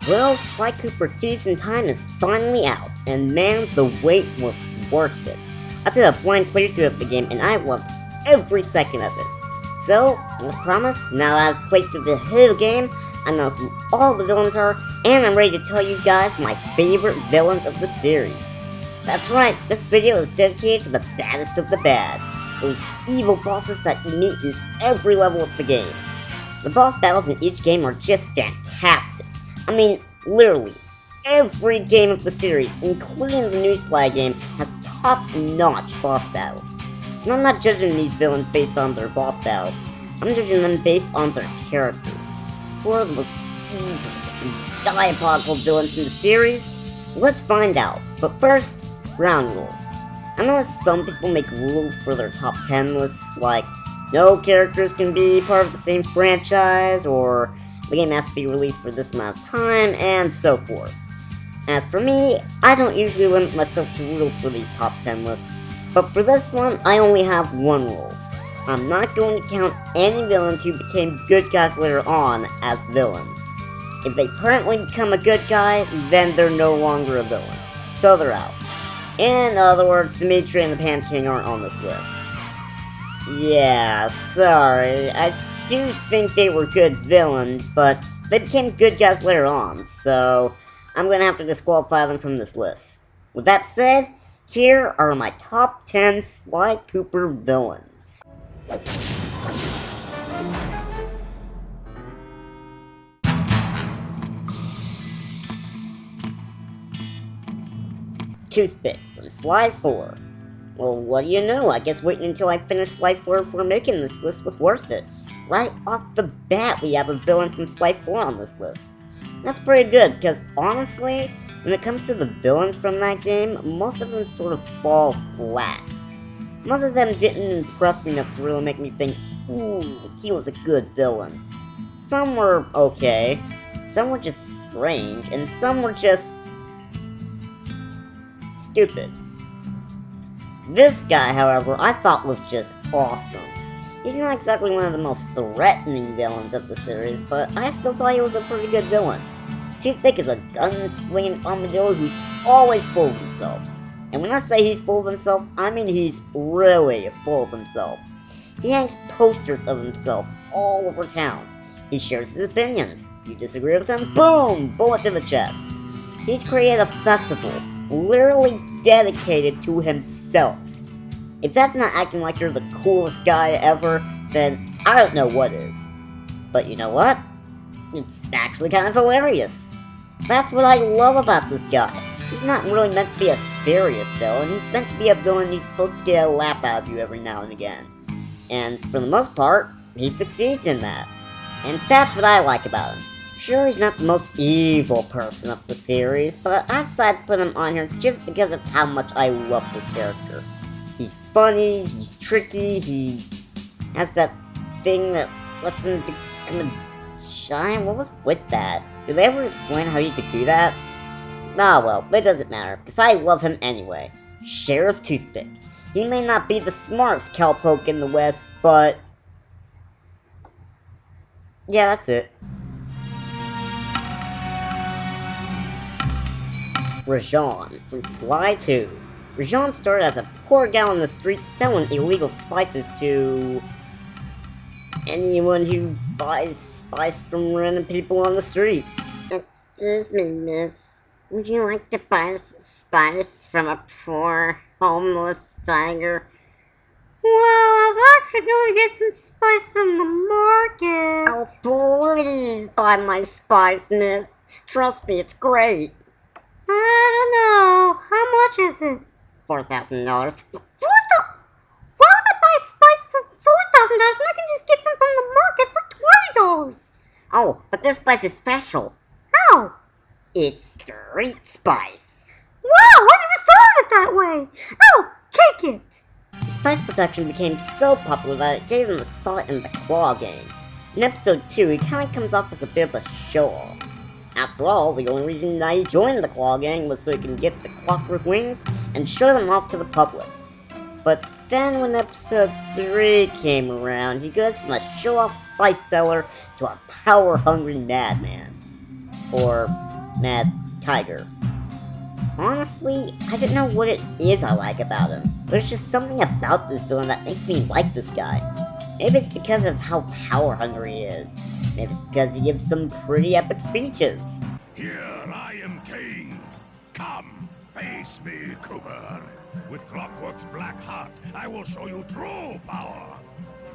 Well, Sly Cooper Thieves in Time is finally out, and man, the wait was worth it. I did a blind playthrough of the game, and I loved every second of it. So, as promised, now that I've played through the whole game, I know who all the villains are, and I'm ready to tell you guys my favorite villains of the series. That's right, this video is dedicated to the baddest of the bad, those evil bosses that you meet in every level of the games. The boss battles in each game are just fantastic. I mean, literally, every game of the series, including the new Sly game, has top-notch boss battles. And I'm not judging these villains based on their boss battles, I'm judging them based on their characters. Who are the most evil and diabolical villains in the series? Let's find out, but first, ground rules. I know some people make rules for their top 10 lists, like no characters can be part of the same franchise, or the game has to be released for this amount of time, and so forth. As for me, I don't usually limit myself to rules for these top 10 lists, but for this one, I only have one rule. I'm not going to count any villains who became good guys later on as villains. If they permanently become a good guy, then they're no longer a villain, so they're out. In other words, Dimitri and the Pan King aren't on this list. Yeah, sorry, I do think they were good villains, but they became good guys later on, so I'm gonna have to disqualify them from this list. With that said, here are my top 10 Sly Cooper villains. Toothpick from Sly 4. Well, what do you know? I guess waiting until I finish Sly 4 before making this list was worth it. Right off the bat, we have a villain from Sly 4 on this list. That's pretty good, because honestly, when it comes to the villains from that game, most of them sort of fall flat. Most of them didn't impress me enough to really make me think, ooh, he was a good villain. Some were okay, some were just strange, and some were just stupid. This guy, however, I thought was just awesome. He's not exactly one of the most threatening villains of the series, but I still thought he was a pretty good villain. Toothpick is a gun-slinging armadillo who's always full of himself. And when I say he's full of himself, I mean he's really full of himself. He hangs posters of himself all over town. He shares his opinions. You disagree with him? Boom! Bullet to the chest. He's created a festival, literally dedicated to himself. If that's not acting like you're the coolest guy ever, then I don't know what is. But you know what? It's actually kind of hilarious. That's what I love about this guy. He's not really meant to be a serious villain, he's meant to be a villain who's supposed to get a laugh out of you every now and again. And for the most part, he succeeds in that. And that's what I like about him. Sure, he's not the most evil person of the series, but I decided to put him on here just because of how much I love this character. He's funny, he's tricky, he has that thing that lets him become a giant. What was with that? Did they ever explain how he could do that? Ah well, it doesn't matter, because I love him anyway. Sheriff Toothpick. He may not be the smartest cowpoke in the West, but yeah, that's it. Rajan from Sly 2. Rajan started as a poor gal in the streets selling illegal spices to anyone who buys spice from random people on the street. Excuse me, miss. Would you like to buy some spice from a poor, homeless tiger? Well, I was actually going to get some spice from the market. Oh, please buy my spice, miss. Trust me, it's great. I don't know. How much is it? $4,000. Why would I buy spice for $4,000 when I can just get them from the market for $20? Oh, but this spice is special. How? It's street spice. Wow, I never thought of it that way. Oh, take it. The spice production became so popular that it gave him a spot in the Claw game. In episode 2, he kinda comes off as a bit of a show-off. After all, the only reason that he joined the Claw Gang was so he can get the Clockwork wings and show them off to the public. But then when episode 3 came around, he goes from a show-off spice seller to a power-hungry madman. Or Mad Tiger. Honestly, I don't know what it is I like about him. There's just something about this villain that makes me like this guy. Maybe it's because of how power hungry he is. Maybe it's because he gives some pretty epic speeches. Here I am king. Come, face me, Cooper. With Clockwork's black heart, I will show you true power.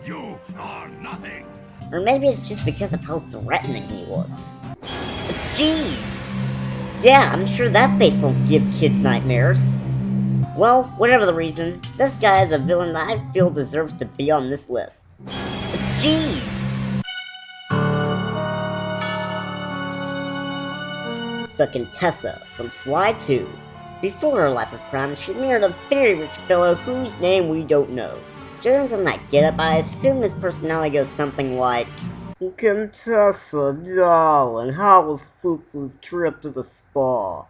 You are nothing. Or maybe it's just because of how threatening he looks. But jeez! Yeah, I'm sure that face won't give kids nightmares. Well, whatever the reason, this guy is a villain that I feel deserves to be on this list. But jeez! The Contessa from Sly 2. Before her life of crime, she married a very rich fellow whose name we don't know. Judging from that getup, I assume his personality goes something like, Contessa, darling, how was Fufu's trip to the spa?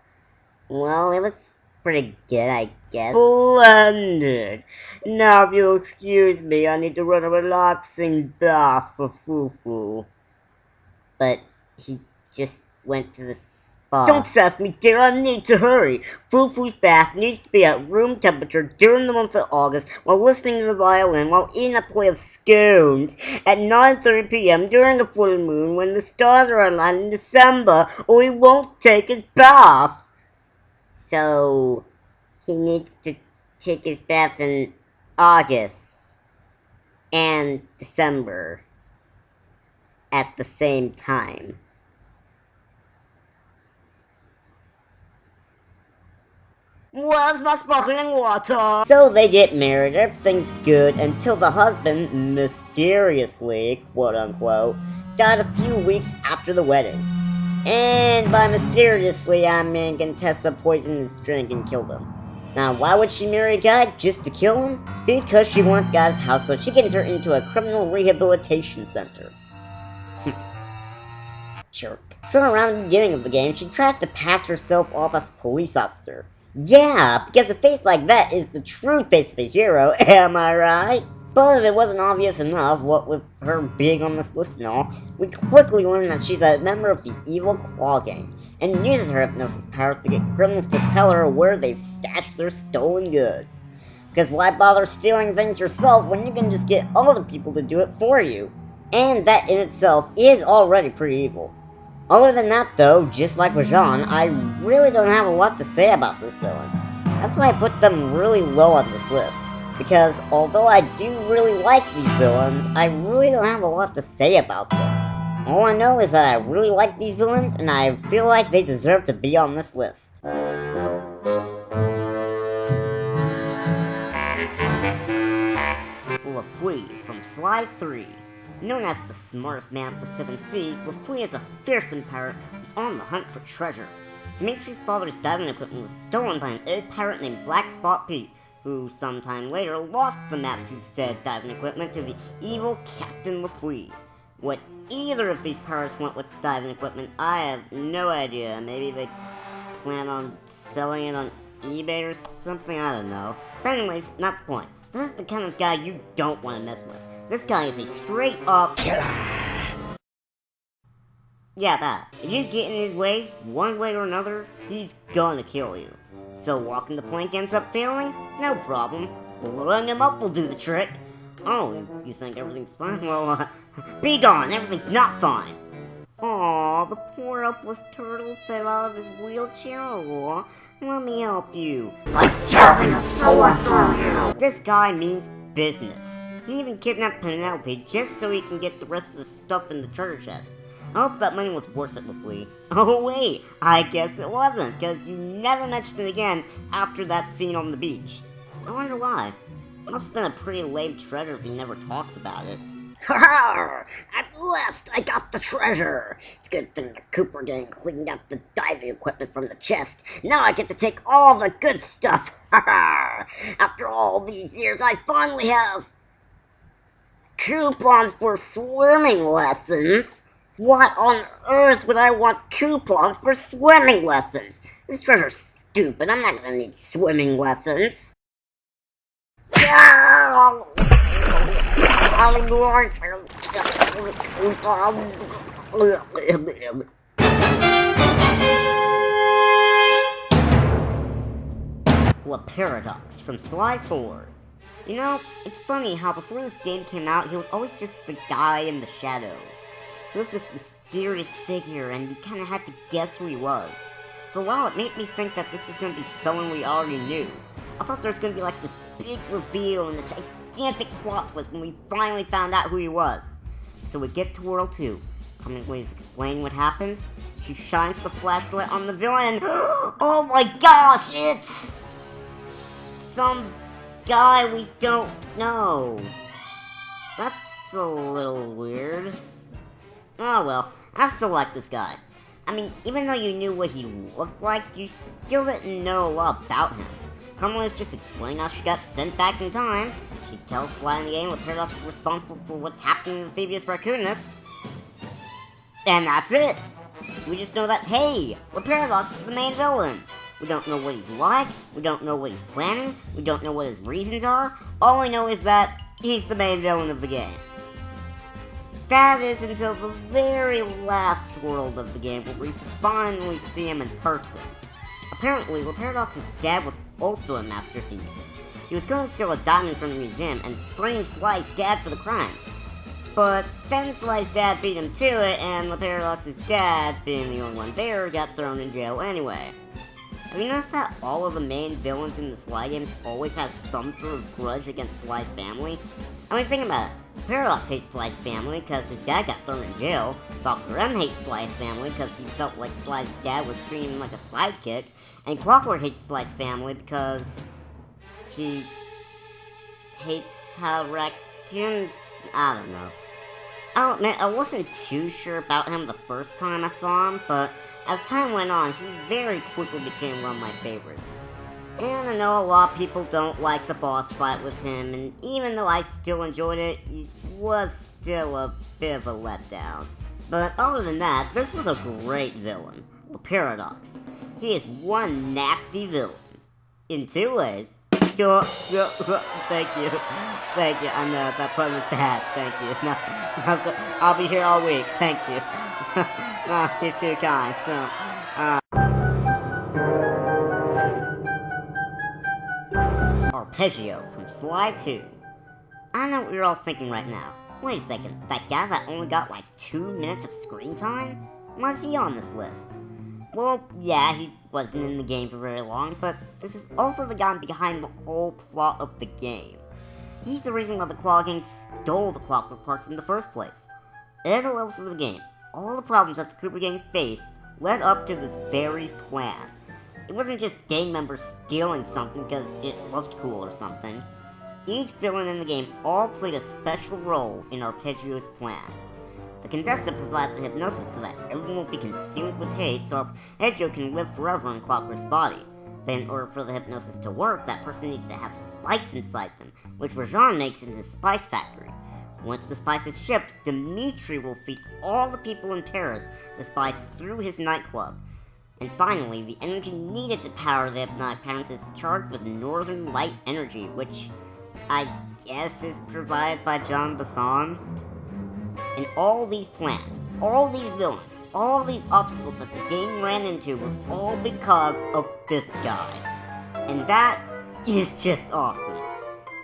Well, it was pretty good, I guess. Splendid! Now if you'll excuse me, I need to run a relaxing bath for Fufu. But he just went to the spa. Don't sass me, dear, I need to hurry. Fufu's bath needs to be at room temperature during the month of August while listening to the violin while eating a plate of scones at 9:30 p.m. during a full moon when the stars are aligned in December, or he won't take his bath. So, he needs to take his bath in August and December at the same time. Where's my sparkling water? So they get married, everything's good, until the husband mysteriously, quote-unquote, died a few weeks after the wedding. And by mysteriously, I mean Contessa poisoned his drink and killed him. Now, why would she marry a guy just to kill him? Because she wants the guy's house so she can turn it into a criminal rehabilitation center. Jerk. So around the beginning of the game, she tries to pass herself off as a police officer. Yeah, because a face like that is the true face of a hero, am I right? But if it wasn't obvious enough, what with her being on this list and all, we quickly learn that she's a member of the evil Claw Gang, and uses her hypnosis powers to get criminals to tell her where they've stashed their stolen goods. Because why bother stealing things yourself when you can just get other people to do it for you? And that in itself is already pretty evil. Other than that though, just like Rajan, I really don't have a lot to say about this villain. That's why I put them really low on this list. Because although I do really like these villains, I really don't have a lot to say about them. All I know is that I really like these villains, and I feel like they deserve to be on this list. Lafui from Sly 3. Known as the smartest man of the Seven Seas, Lafui is a fearsome pirate who's on the hunt for treasure. Dimitri's father's diving equipment was stolen by an old pirate named Black Spot Pete, who sometime later lost the map to said diving equipment to the evil Captain Lafui. What either of these pirates want with the diving equipment, I have no idea. Maybe they plan on selling it on eBay or something, I don't know. But anyways, not the point. This is the kind of guy you don't want to mess with. This guy is a straight-up killer. Yeah, that. If you get in his way, one way or another, he's gonna kill you. So walking the plank ends up failing? No problem. Blowing him up will do the trick. Oh, you think everything's fine? Well, be gone, everything's not fine. Aw, the poor helpless turtle fell out of his wheelchair. Aw, let me help you. Like jabbing a sword through you. This guy means business. He even kidnapped Penelope just so he can get the rest of the stuff in the treasure chest. I hope that money was worth it, Lafui. Oh wait, I guess it wasn't, because you never mentioned it again after that scene on the beach. I wonder why. Must have been a pretty lame treasure if he never talks about it. Ha! At last I got the treasure! It's a good thing the Cooper gang cleaned up the diving equipment from the chest. Now I get to take all the good stuff! Ha! After all these years, I finally have coupons for swimming lessons! What on earth would I want coupons for swimming lessons? This treasure's stupid. I'm not gonna need swimming lessons. a Paradox from Sly 4. You know, it's funny how before this game came out, he was always just the guy in the shadows. He was this mysterious figure, and you kinda had to guess who he was. For a while, it made me think that this was gonna be someone we already knew. I thought there was gonna be like this big reveal and a gigantic plot twist when we finally found out who he was. So we get to World 2. Coming ways explain what happened. She shines the flashlight on the villain. Oh my gosh, it's some guy we don't know. That's a little weird. Oh well, I still like this guy. I mean, even though you knew what he looked like, you still didn't know a lot about him. Carmeline's just explained how she got sent back in time. She tells Sly in the game what Paradox is responsible for what's happening to the Thievius Raccoonus. And that's it! We just know that, hey, Paradox is the main villain. We don't know what he's like, we don't know what he's planning, we don't know what his reasons are. All we know is that he's the main villain of the game. That is until the very last world of the game where we finally see him in person. Apparently, Paradox's dad was also a master thief. He was going to steal a diamond from the museum and frame Sly's dad for the crime. But then Sly's dad beat him to it, and Paradox's dad, being the only one there, got thrown in jail anyway. Have you noticed that all of the main villains in the Sly games always have some sort of grudge against Sly's family? I mean, think about it. Paradox hates Sly's family because his dad got thrown in jail. Dr. M hates Sly's family because he felt like Sly's dad was treating him like a sidekick. And Clockwork hates Sly's family because she hates how raccoons... I don't know. I'll admit, I wasn't too sure about him the first time I saw him, but as time went on, he very quickly became one of my favorites. And I know a lot of people don't like the boss fight with him, and even though I still enjoyed it, it was still a bit of a letdown. But other than that, this was a great villain, Paradox. He is one nasty villain. In two ways. Thank you. Thank you. I know, that pun was bad. Thank you. No, I'll be here all week. Thank you. No, you're too kind. No, Arpeggio from Sly 2. I know what you're all thinking right now. Wait a second, that guy that only got like 2 minutes of screen time? Why is he on this list? Well, yeah, he wasn't in the game for very long, but this is also the guy behind the whole plot of the game. He's the reason why the Claw Gang stole the Clockwork parts in the first place. At all levels of the game, all the problems that the Cooper Gang faced led up to this very plan. It wasn't just gang members stealing something because it looked cool or something. Each villain in the game all played a special role in Arpeggio's plan. The Contessa provides the hypnosis so that everyone will be consumed with hate so Arpeggio can live forever in Clockwork's body. But in order for the hypnosis to work, that person needs to have spice inside them, which Rajan makes in his spice factory. Once the spice is shipped, Dimitri will feed all the people in Paris the spice through his nightclub. And finally, the energy needed to power the hypnotic parents is charged with northern light energy, which I guess is provided by John Bassan. And all these plans, all these villains, all these obstacles that the game ran into was all because of this guy. And that is just awesome.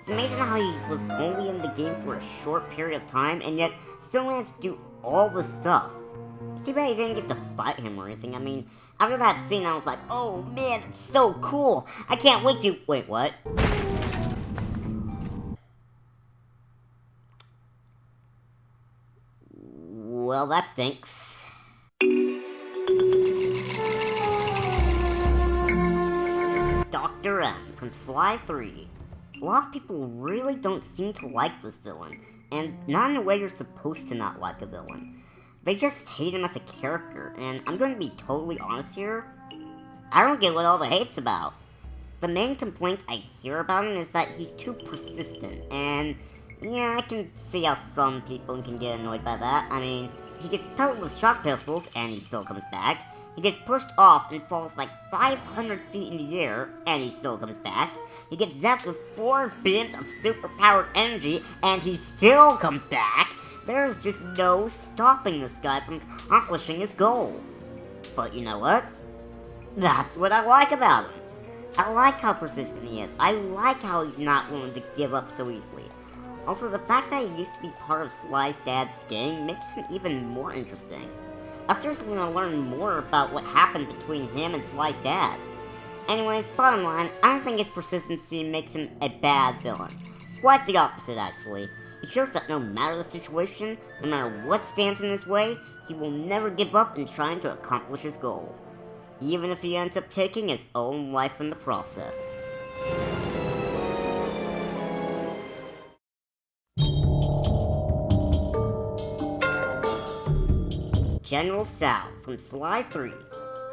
It's amazing how he was only in the game for a short period of time and yet still managed to do all the stuff. Too bad you didn't get to fight him or anything. I mean, after that scene I was like, oh man, that's so cool. I can't wait to... Wait, what? Well, that stinks. Dr. M from Sly 3. A lot of people really don't seem to like this villain, and not in a way you're supposed to not like a villain. They just hate him as a character, and I'm going to be totally honest here. I don't get what all the hate's about. The main complaint I hear about him is that he's too persistent, and yeah, I can see how some people can get annoyed by that. I mean, he gets pelted with shock pistols, and he still comes back. He gets pushed off and falls like 500 feet in the air, and he still comes back. He gets zapped with 4 beams of super-powered energy, and he still comes back. There's just no stopping this guy from accomplishing his goal. But you know what? That's what I like about him. I like how persistent he is. I like how he's not willing to give up so easily. Also, the fact that he used to be part of Sly's dad's gang makes him even more interesting. I seriously want to learn more about what happened between him and Sly's dad. Anyways, bottom line, I don't think his persistency makes him a bad villain. Quite the opposite, actually. It shows that no matter the situation, no matter what stands in his way, he will never give up in trying to accomplish his goal, even if he ends up taking his own life in the process. General Sal from Sly 3.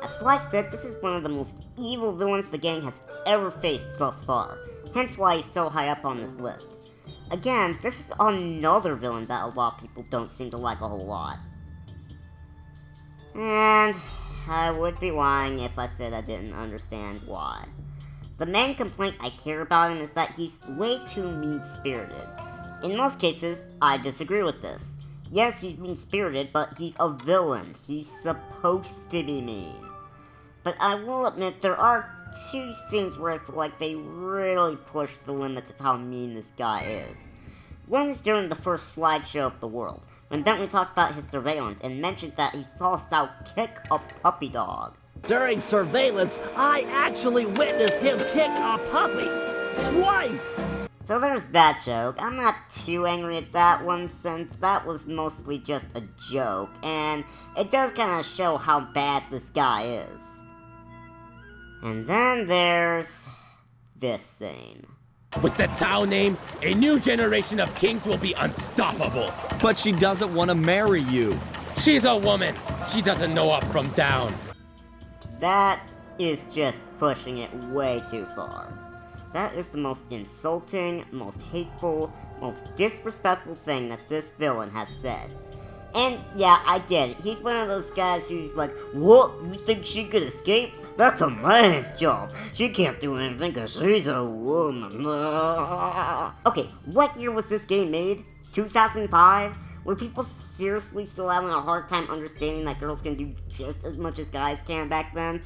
As Sly said, this is one of the most evil villains the gang has ever faced thus far, hence why he's so high up on this list. Again, this is another villain that a lot of people don't seem to like a whole lot. And I would be lying if I said I didn't understand why. The main complaint I hear about him is that he's way too mean-spirited. In most cases, I disagree with this. Yes, he's mean-spirited, but he's a villain. He's supposed to be mean. But I will admit there are two scenes where I feel like they really push the limits of how mean this guy is. One is during the first slideshow of the world, when Bentley talks about his surveillance and mentioned that he saw Sal kick a puppy dog. During surveillance, I actually witnessed him kick a puppy! Twice! So there's that joke. I'm not too angry at that one since that was mostly just a joke, and it does kind of show how bad this guy is. And then there's this scene. With the town name, a new generation of kings will be unstoppable. But she doesn't want to marry you. She's a woman. She doesn't know up from down. That is just pushing it way too far. That is the most insulting, most hateful, most disrespectful thing that this villain has said. And yeah, I get it. He's one of those guys who's like, what? You think she could escape? That's a man's job. She can't do anything because she's a woman. Okay, what year was this game made? 2005? Were people seriously still having a hard time understanding that girls can do just as much as guys can back then?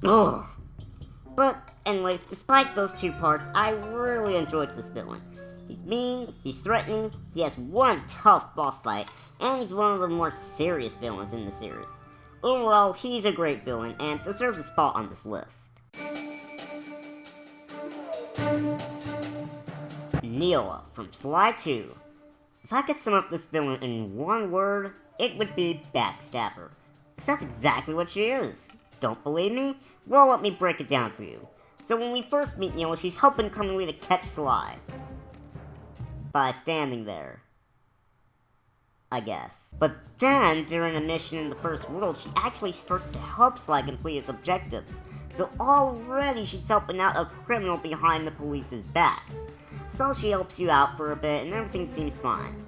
Ugh. But anyways, despite those two parts, I really enjoyed this villain. He's mean, he's threatening, he has one tough boss fight, and he's one of the more serious villains in the series. Overall, he's a great villain and deserves a spot on this list. Neal from Sly 2. If I could sum up this villain in one word, it would be backstabber. Because that's exactly what she is. Don't believe me? Well, let me break it down for you. So when we first meet Neal, she's helping Carmelita catch Sly. By standing there. I guess. But then, during a mission in the first world, she actually starts to help Sly complete his objectives. So already she's helping out a criminal behind the police's backs. So she helps you out for a bit and everything seems fine.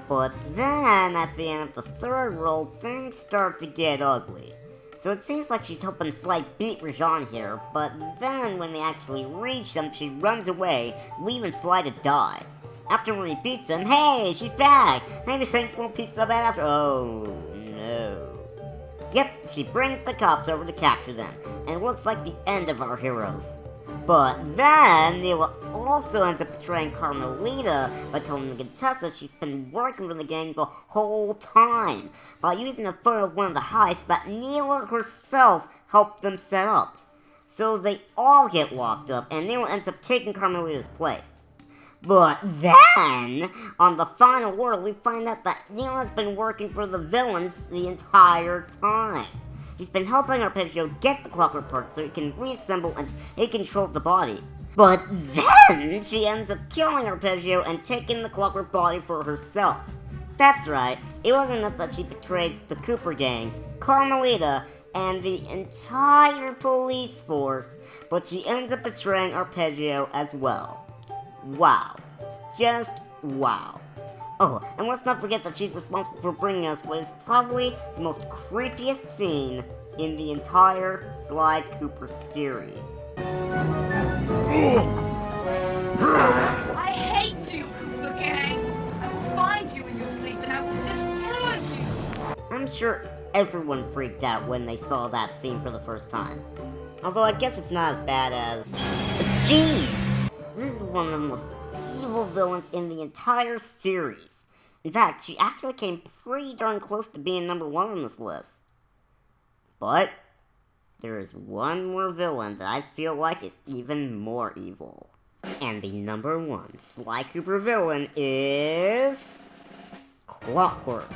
But then, at the end of the third world, things start to get ugly. So it seems like she's helping Sly beat Rajan here, but then when they actually reach him, she runs away, leaving Sly to die. After when he beats him, hey, she's back! Maybe things won't be so bad after— oh, no. Yep, she brings the cops over to capture them, and it looks like the end of our heroes. But then, Neal also ends up betraying Carmelita by telling the Contessa she's been working for the gang the whole time, by using a photo of one of the heists that Neal herself helped them set up. So they all get locked up, and Neal ends up taking Carmelita's place. But then, on the final world, we find out that Neal has been working for the villains the entire time. He's been helping Arpeggio get the Clockwork parts so he can reassemble and take control of the body. But then, she ends up killing Arpeggio and taking the Clockwork body for herself. That's right, it wasn't enough that she betrayed the Cooper gang, Carmelita, and the entire police force, but she ends up betraying Arpeggio as well. Wow. Just wow. Oh, and let's not forget that she's responsible for bringing us what is probably the most creepiest scene in the entire Sly Cooper series. I hate you, Cooper Gang! I will find you in your sleep and I will destroy you! I'm sure everyone freaked out when they saw that scene for the first time. Although I guess it's not as bad as... Jeez! This is one of the most evil villains in the entire series. In fact, she actually came pretty darn close to being number 1 on this list. But there is one more villain that I feel like is even more evil. And the number 1 Sly Cooper villain is... Clockwork.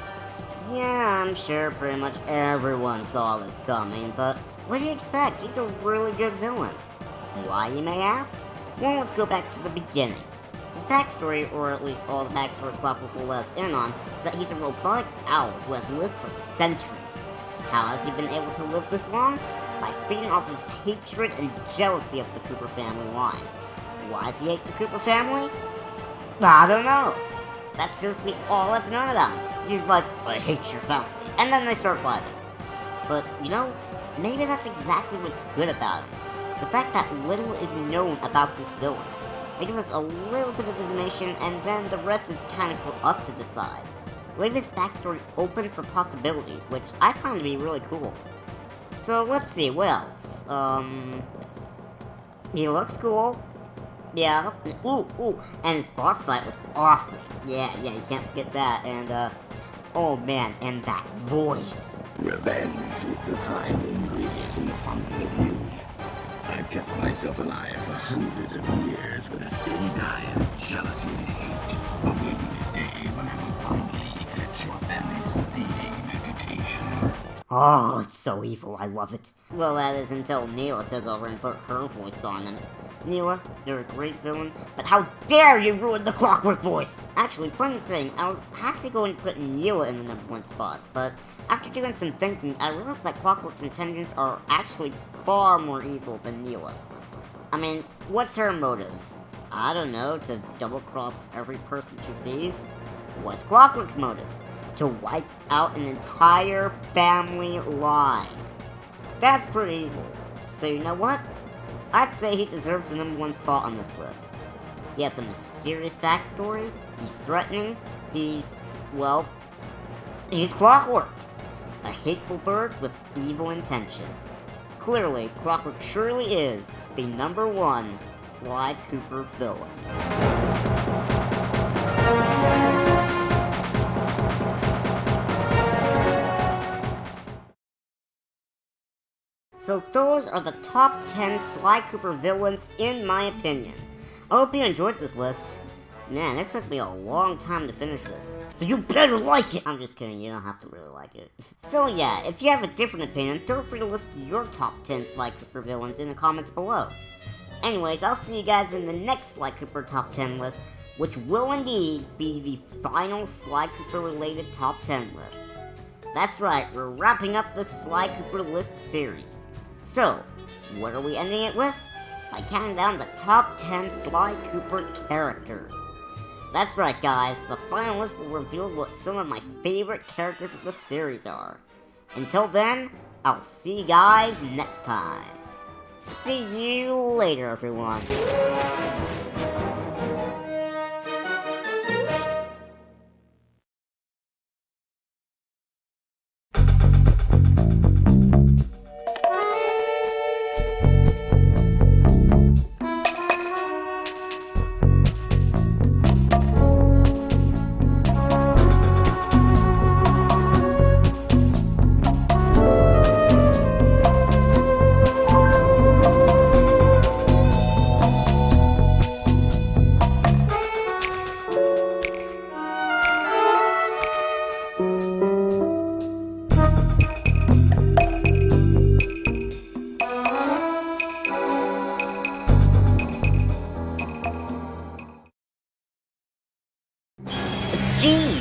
Yeah, I'm sure pretty much everyone saw this coming, but what do you expect? He's a really good villain. Why, you may ask? Well, let's go back to the beginning. His backstory, or at least all the backstory Clockwork will let us in on, is that he's a robotic owl who has lived for centuries. How has he been able to live this long? By feeding off his hatred and jealousy of the Cooper family line. Why does he hate the Cooper family? I don't know. That's seriously all that's known about him. He's like, I hate your family. And then they start fighting. But, you know, maybe that's exactly what's good about him. The fact that little is known about this villain. They give us a little bit of information, and then the rest is kind of for us to decide. Leave his backstory open for possibilities, which I find to be really cool. So, let's see, what else? He looks cool. Yeah, and his boss fight was awesome. Yeah, you can't forget that, and, oh man, and that voice. Revenge is the final ingredient in the fountain of youth. I've kept myself alive for hundreds of years with a steady diet of jealousy and hate, awaiting the day when I will finally eclipse your family's thieving reputation. Oh, it's so evil, I love it. Well, that is until Neal took over and put her voice on him. Neal, you're a great villain, but how dare you ruin the Clockwork voice! Actually, funny thing, I was actually going to put Neal in the number 1 spot, but after doing some thinking, I realized that Clockwork's intentions are actually far more evil than Neal's. I mean, what's her motives? I don't know, to double-cross every person she sees? What's Clockwork's motives? To wipe out an entire family line. That's pretty evil. So you know what? I'd say he deserves the number 1 spot on this list. He has a mysterious backstory, he's threatening, he's Clockwork! A hateful bird with evil intentions. Clearly, Clockwork surely is the number 1 Sly Cooper villain. So those are the top 10 Sly Cooper villains in my opinion. I hope you enjoyed this list. Man, it took me a long time to finish this. So you better like it! I'm just kidding, you don't have to really like it. So yeah, if you have a different opinion, feel free to list your top 10 Sly Cooper villains in the comments below. Anyways, I'll see you guys in the next Sly Cooper top 10 list, which will indeed be the final Sly Cooper related top 10 list. That's right, we're wrapping up the Sly Cooper list series. So, what are we ending it with? By counting down the top 10 Sly Cooper characters. That's right guys, the final list will reveal what some of my favorite characters of the series are. Until then, I'll see you guys next time. See you later everyone. Jeez!